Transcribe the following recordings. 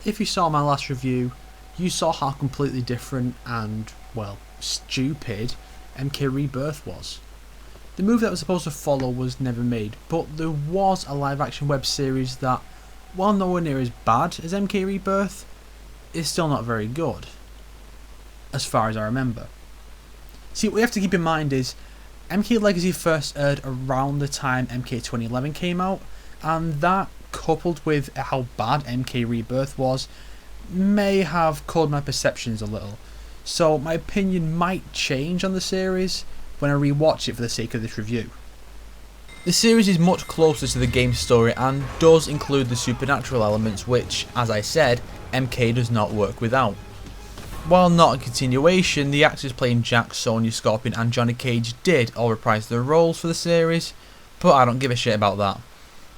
if you saw my last review, you saw how completely different and, well, stupid MK Rebirth was. The movie that was supposed to follow was never made, but there was a live action web series that, while nowhere near as bad as MK Rebirth, is still not very good, as far as I remember. See, what we have to keep in mind is, MK Legacy first aired around the time MK 2011 came out, and that, coupled with how bad MK Rebirth was, may have colored my perceptions a little. So my opinion might change on the series when I rewatch it for the sake of this review. The series is much closer to the game's story and does include the supernatural elements which, as I said, MK does not work without. While not a continuation, the actors playing Jack, Sonya, Scorpion and Johnny Cage did all reprise their roles for the series, but I don't give a shit about that.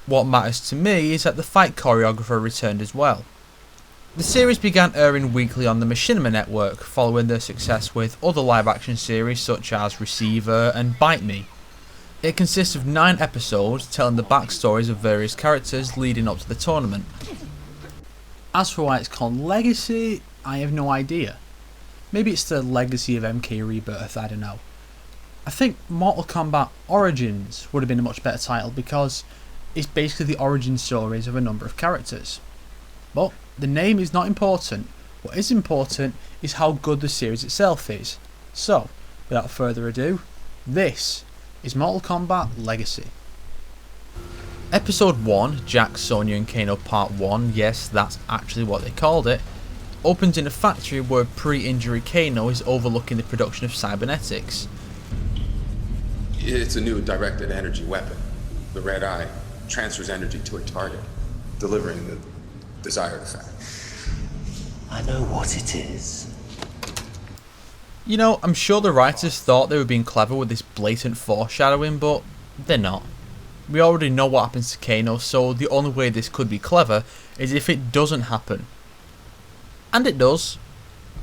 What matters to me is that the fight choreographer returned as well. The series began airing weekly on the Machinima network, following their success with other live action series such as Receiver and Bite Me. It consists of 9 episodes telling the backstories of various characters leading up to the tournament. As for why it's called Legacy, I have no idea. Maybe it's the legacy of MK Rebirth, I don't know. I think Mortal Kombat Origins would have been a much better title because it's basically the origin stories of a number of characters. But the name is not important. What is important is how good the series itself is. So, without further ado, this is Mortal Kombat Legacy. Episode 1, Jack, Sonya and Kano Part 1, yes, that's actually what they called it, opens in a factory where pre-injury Kano is overlooking the production of cybernetics. It's a new directed energy weapon. The red eye transfers energy to a target, delivering the desired effect. I know what it is. You know, I'm sure the writers thought they were being clever with this blatant foreshadowing, but they're not. We already know what happens to Kano, so the only way this could be clever is if it doesn't happen. And it does.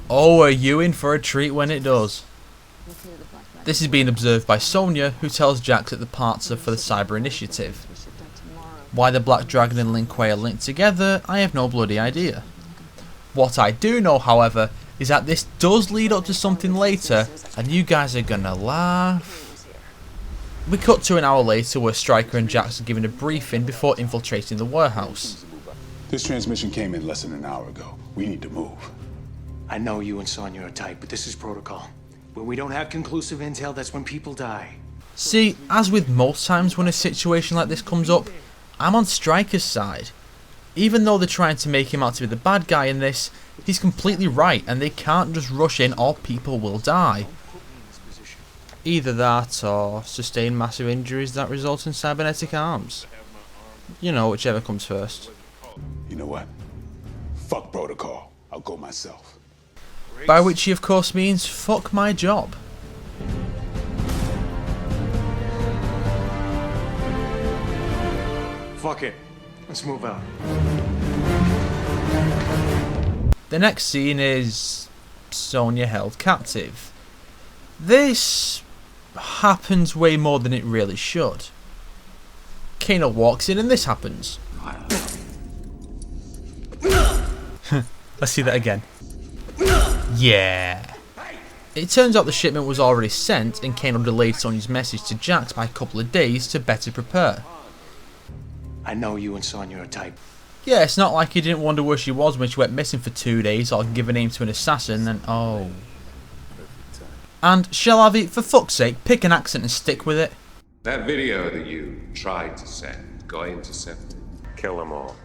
Oh, are you in for a treat when it does? This is being observed by Sonya, who tells Jack that the parts are for the Cyber Initiative. Why the Black Dragon and Lin Kuei are linked together, I have no bloody idea. What I do know, however, is that this does lead up to something later, and you guys are gonna laugh. We cut to an hour later where Stryker and Jax are given a briefing before infiltrating the warehouse. This transmission came in less than an hour ago. We need to move. I know you and Sonya are tight, but this is protocol. When we don't have conclusive intel, that's when people die. See, as with most times when a situation like this comes up, I'm on Stryker's side. Even though they're trying to make him out to be the bad guy in this, he's completely right and they can't just rush in or people will die. Either that or sustain massive injuries that result in cybernetic arms. You know, whichever comes first. You know what? Fuck protocol. I'll go myself. By which he of course means fuck my job. Fuck it. Let's move out. The next scene is Sonya held captive. This happens way more than it really should. Kano walks in and this happens. Let's see that again. Yeah. It turns out the shipment was already sent and Kano delayed Sonya's message to Jax by a couple of days to better prepare. I know you and Sonya are tight. Yeah, it's not like he didn't wonder where she was when she went missing for 2 days or give a name to an assassin and oh. And Shalavi, for fuck's sake, pick an accent and stick with it. That video that you tried to send, got intercepted. Kill them all.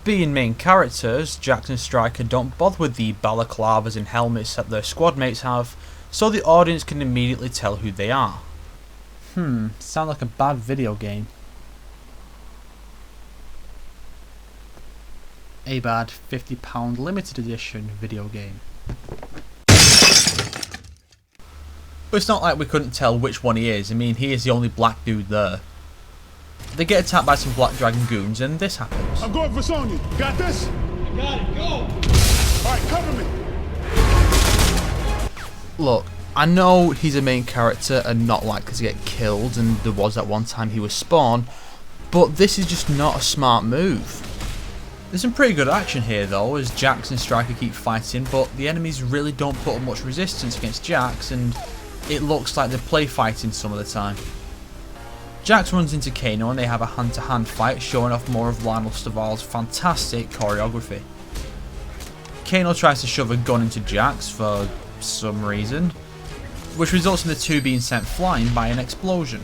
Being main characters, Jax and Stryker don't bother with the balaclavas and helmets that their squad mates have, so the audience can immediately tell who they are. Sound like a bad video game. A bad £50 limited edition video game. But it's not like we couldn't tell which one he is. I mean, he is the only black dude there. They get attacked by some Black Dragon goons and this happens. I'm going for Sonya. Got this? I got it, go! Alright, cover me. Look, I know he's a main character and not likely to get killed, and there was that one time he was Spawn, but this is just not a smart move. There's some pretty good action here though, as Jax and Striker keep fighting, but the enemies really don't put up much resistance against Jax, and it looks like they're play fighting some of the time. Jax runs into Kano and they have a hand-to-hand fight, showing off more of Lionel Staval's fantastic choreography. Kano tries to shove a gun into Jax for some reason, which results in the two being sent flying by an explosion.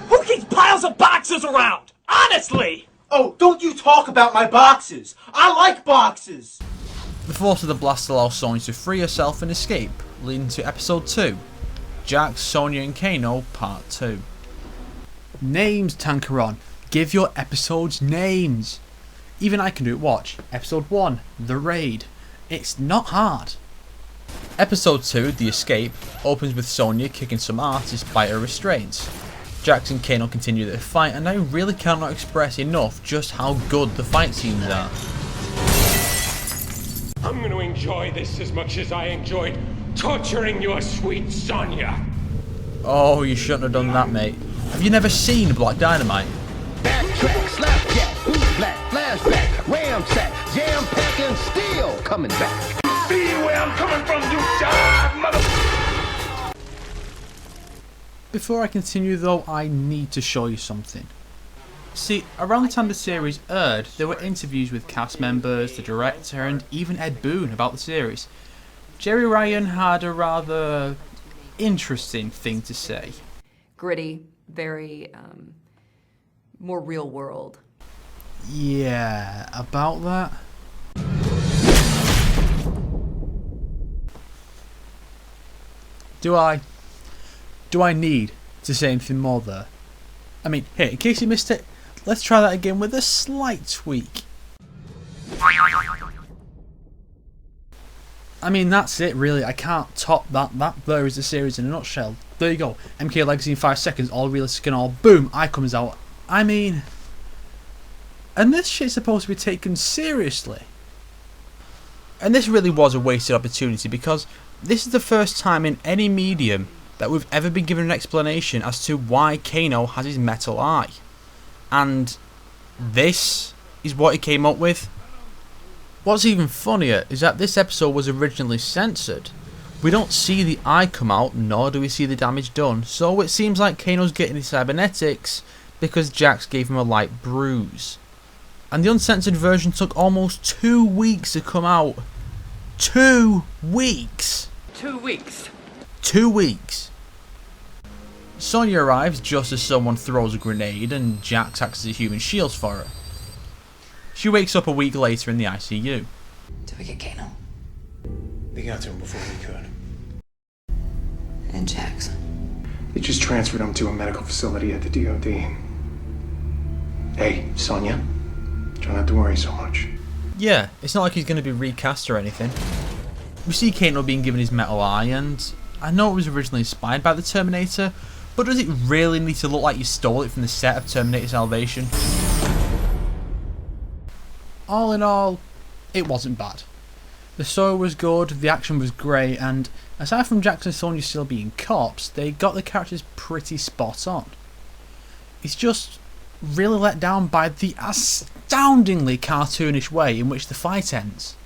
Who keeps piles of boxes around? Honestly! Oh, don't you talk about my boxes! I like boxes! The force of the blast allows Sonya to free herself and escape, leading to episode 2, Jax, Sonya and Kano Part 2. Names, Tankaron. Give your episodes names. Even I can do it. Watch. Episode 1, The Raid. It's not hard. Episode 2, The Escape, opens with Sonya kicking some ass despite her restraints. Jax and Kano continue their fight, and I really cannot express enough just how good the fight scenes are. I'm going to enjoy this as much as I enjoyed torturing your sweet Sonya. Oh, you shouldn't have done that, mate. Have you never seen Black Dynamite? Backtrack, slapjack, boot black, flashback, ram sack, jam pack and steel coming back. See where I'm coming from, you jive mother... Before I continue though, I need to show you something. See, around the time the series aired, there were interviews with cast members, the director, and even Ed Boon about the series. Jerry Ryan had a rather interesting thing to say. Gritty, very more real world. Yeah, about that. Do I need to say anything more there? I mean, here, in case you missed it, let's try that again with a slight tweak. I mean, that's it really. I can't top that. That there is the series in a nutshell. There you go. MK Legacy in 5 seconds, all realistic and all. Boom, eye comes out. I mean... And this shit's supposed to be taken seriously. And this really was a wasted opportunity, because this is the first time in any medium that we've ever been given an explanation as to why Kano has his metal eye. And this is what he came up with. What's even funnier is that this episode was originally censored. We don't see the eye come out, nor do we see the damage done, so it seems like Kano's getting his cybernetics because Jax gave him a light bruise. And the uncensored version took almost 2 weeks to come out. 2 weeks! 2 weeks. 2 weeks. Sonya arrives just as someone throws a grenade and Jax acts as a human shield for her. She wakes up a week later in the ICU. Did we get Kano? We got to him before we could. And Jax? They just transferred him to a medical facility at the DOD. Hey, Sonya. Try not to worry so much. Yeah, it's not like he's going to be recast or anything. We see Kano being given his metal eye, and I know it was originally inspired by the Terminator, but does it really need to look like you stole it from the set of Terminator Salvation? All in all, it wasn't bad. The story was good, the action was great, and aside from Jax and Sonya still being cops, they got the characters pretty spot on. It's just really let down by the astoundingly cartoonish way in which the fight ends.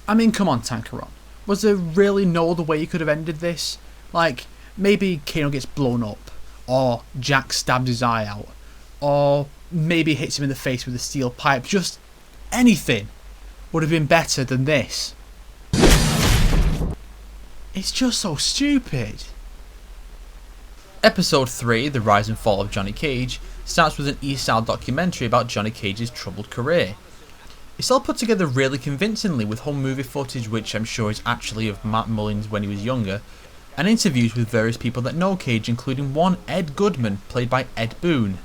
I mean, come on, Tankaron. Was there really no other way you could have ended this? Like, maybe Kano gets blown up, or Jax stabs his eye out, or maybe hits him in the face with a steel pipe. Just anything would have been better than this. It's just so stupid. Episode 3, The Rise and Fall of Johnny Cage, starts with an E-style documentary about Johnny Cage's troubled career. It's all put together really convincingly with home movie footage, which I'm sure is actually of Matt Mullins when he was younger, and interviews with various people that know Cage, including one Ed Goodman, played by Ed Boon.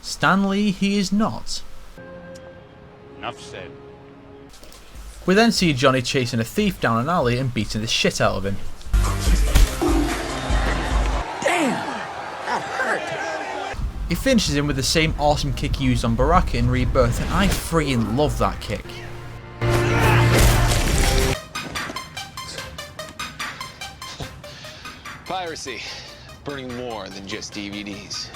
Stan Lee he is not. Enough said. We then see Johnny chasing a thief down an alley and beating the shit out of him. He finishes him with the same awesome kick he used on Baraka in Rebirth, and I freaking love that kick. Piracy. Burning more than just DVDs.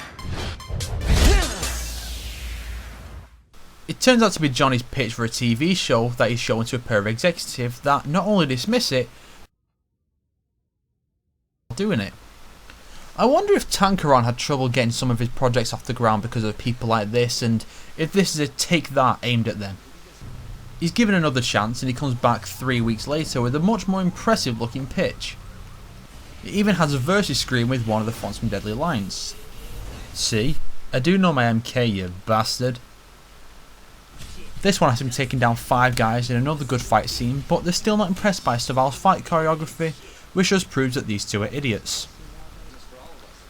It turns out to be Johnny's pitch for a TV show that he's showing to a pair of executives that not only dismiss it, but doing it. I wonder if Tankaron had trouble getting some of his projects off the ground because of people like this, and if this is a take that aimed at them. He's given another chance and he comes back 3 weeks later with a much more impressive looking pitch. It even has a versus screen with one of the fonts from Deadly Alliance. See, I do know my MK, you bastard. This one has him taking down 5 guys in another good fight scene, but they're still not impressed by Staval's fight choreography, which just proves that these two are idiots.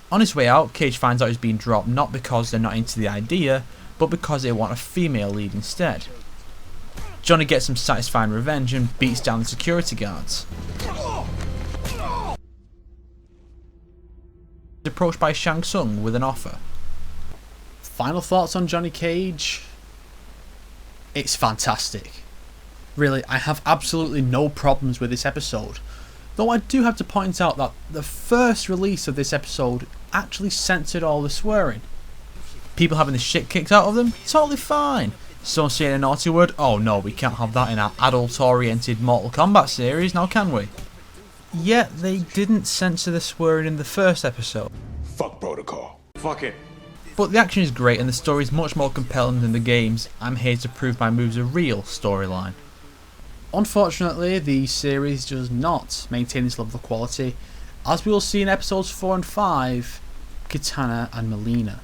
On his way out, Cage finds out he's being dropped not because they're not into the idea, but because they want a female lead instead. Johnny gets some satisfying revenge and beats down the security guards. He's approached by Shang Tsung with an offer. Final thoughts on Johnny Cage? It's fantastic. Really, I have absolutely no problems with this episode. Though I do have to point out that the first release of this episode actually censored all the swearing. People having the shit kicked out of them? Totally fine. Someone saying a naughty word? Oh no, we can't have that in our adult-oriented Mortal Kombat series, now can we? Yet they didn't censor the swearing in the first episode. Fuck protocol. Fuck it. But the action is great and the story is much more compelling than the game's "I'm here to prove my moves are real" storyline. Unfortunately, the series does not maintain this level of quality, as we will see in episodes 4 and 5, Kitana and Melina.